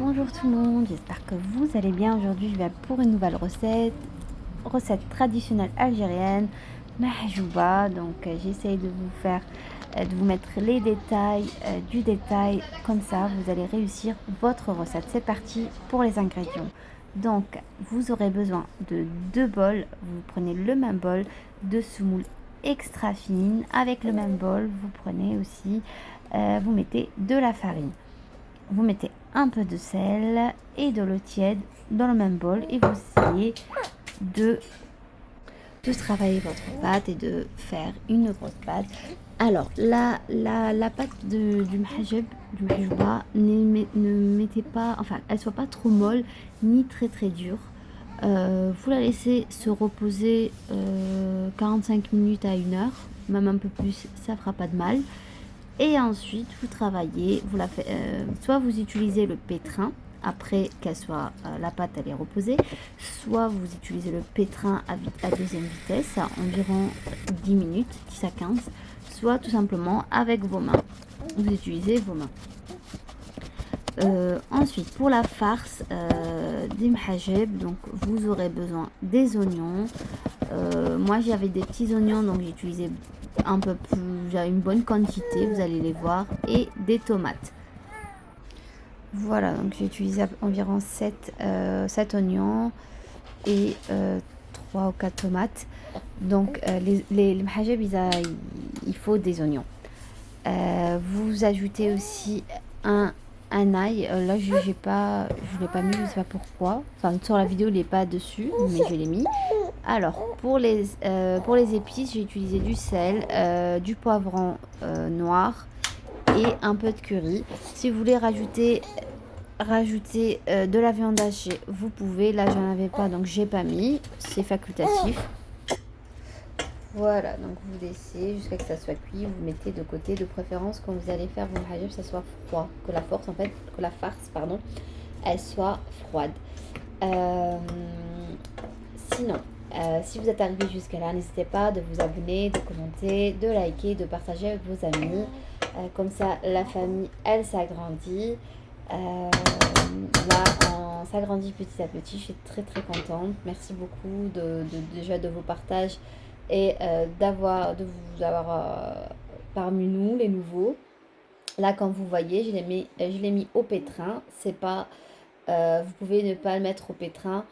Bonjour tout le monde, j'espère que vous allez bien. Aujourd'hui je viens pour une nouvelle recette traditionnelle algérienne, mahjouba. Donc j'essaye de vous faire, de vous mettre les détails du détail, comme ça vous allez réussir votre recette. C'est parti pour les ingrédients. Donc vous aurez besoin de 2 bols, vous prenez le même bol de semoule extra fine. Avec le même bol vous prenez aussi, vous mettez de la farine. Vous mettez un peu de sel et de l'eau tiède dans le même bol et vous essayez de travailler votre pâte et de faire une grosse pâte. Alors, la pâte du mahjouba, ne mettez pas, enfin, elle soit pas trop molle ni très dure. Vous la laissez se reposer 45 minutes à 1 heure, même un peu plus, ça fera pas de mal. Et ensuite, vous travaillez, vous la faites, soit vous utilisez le pétrin après qu'elle soit, la pâte elle est reposée, soit vous utilisez le pétrin à deuxième vitesse, à environ 10 minutes, 10 à 15, soit tout simplement avec vos mains, vous utilisez vos mains. Ensuite, pour la farce des mhajeb, donc vous aurez besoin des oignons. Moi j'avais des petits oignons, donc j'ai utilisé un peu plus, j'ai une bonne quantité, vous allez les voir, et des tomates. Voilà, donc j'ai utilisé environ 7 oignons et 3 ou 4 tomates. Donc les mhajeb, il faut des oignons. Vous ajoutez aussi un ail. Là je l'ai pas mis, je sais pas pourquoi. Enfin, sur la vidéo il n'est pas dessus, mais je l'ai mis. Alors pour les épices, j'ai utilisé du sel, du poivron noir et un peu de curry. Si vous voulez rajouter de la viande hachée, vous pouvez. Là j'en avais pas, donc j'ai pas mis, c'est facultatif. Voilà, donc vous laissez jusqu'à ce que ça soit cuit, vous mettez de côté, de préférence quand vous allez faire vos mahjouba, ça soit froid, que la farce pardon, elle soit froide. Sinon, si vous êtes arrivé jusqu'à là, n'hésitez pas de vous abonner, de commenter, de liker, de partager avec vos amis. Comme ça, la famille, elle s'agrandit. Là, on s'agrandit petit à petit. Je suis très contente. Merci beaucoup déjà de vos partages et de vous avoir parmi nous, les nouveaux. Là, comme vous voyez, je l'ai mis au pétrin. C'est pas, vous pouvez ne pas le mettre au pétrin.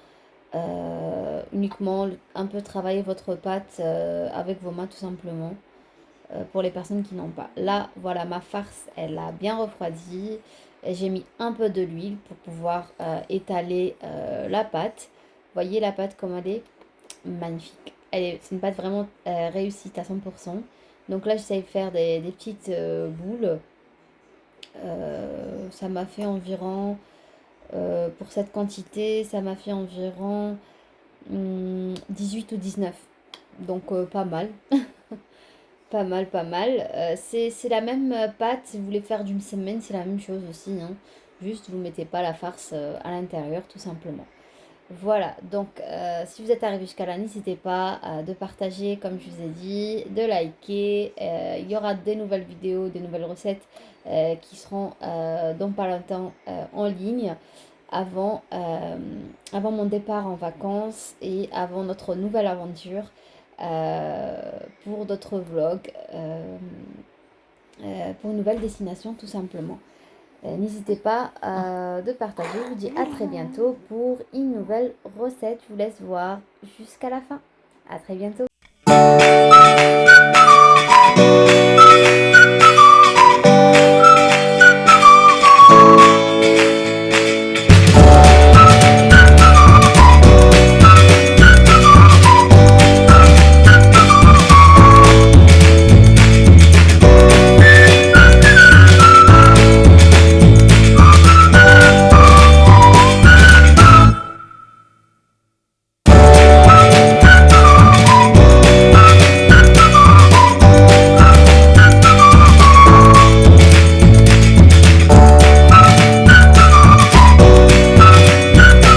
Uniquement un peu travailler votre pâte avec vos mains tout simplement, pour les personnes qui n'ont pas. Là voilà, ma farce elle a bien refroidi et j'ai mis un peu de l'huile pour pouvoir étaler la pâte. Voyez la pâte comme elle est magnifique, c'est une pâte vraiment réussite à 100%. Donc là j'essaie de faire des petites boules. Ça m'a fait environ, pour cette quantité, ça m'a fait environ 18 ou 19. Donc pas mal. Pas mal. C'est la même pâte, si vous voulez faire d'une semaine, c'est la même chose aussi, hein. Juste vous mettez pas la farce à l'intérieur tout simplement. Voilà, donc si vous êtes arrivé jusqu'à là, n'hésitez pas de partager comme je vous ai dit, de liker. Il y aura des nouvelles vidéos, des nouvelles recettes qui seront dans pas longtemps en ligne avant mon départ en vacances et avant notre nouvelle aventure, pour d'autres vlogs, pour une nouvelle destination tout simplement. N'hésitez pas de partager. Je vous dis à très bientôt pour une nouvelle recette. Je vous laisse voir jusqu'à la fin. À très bientôt.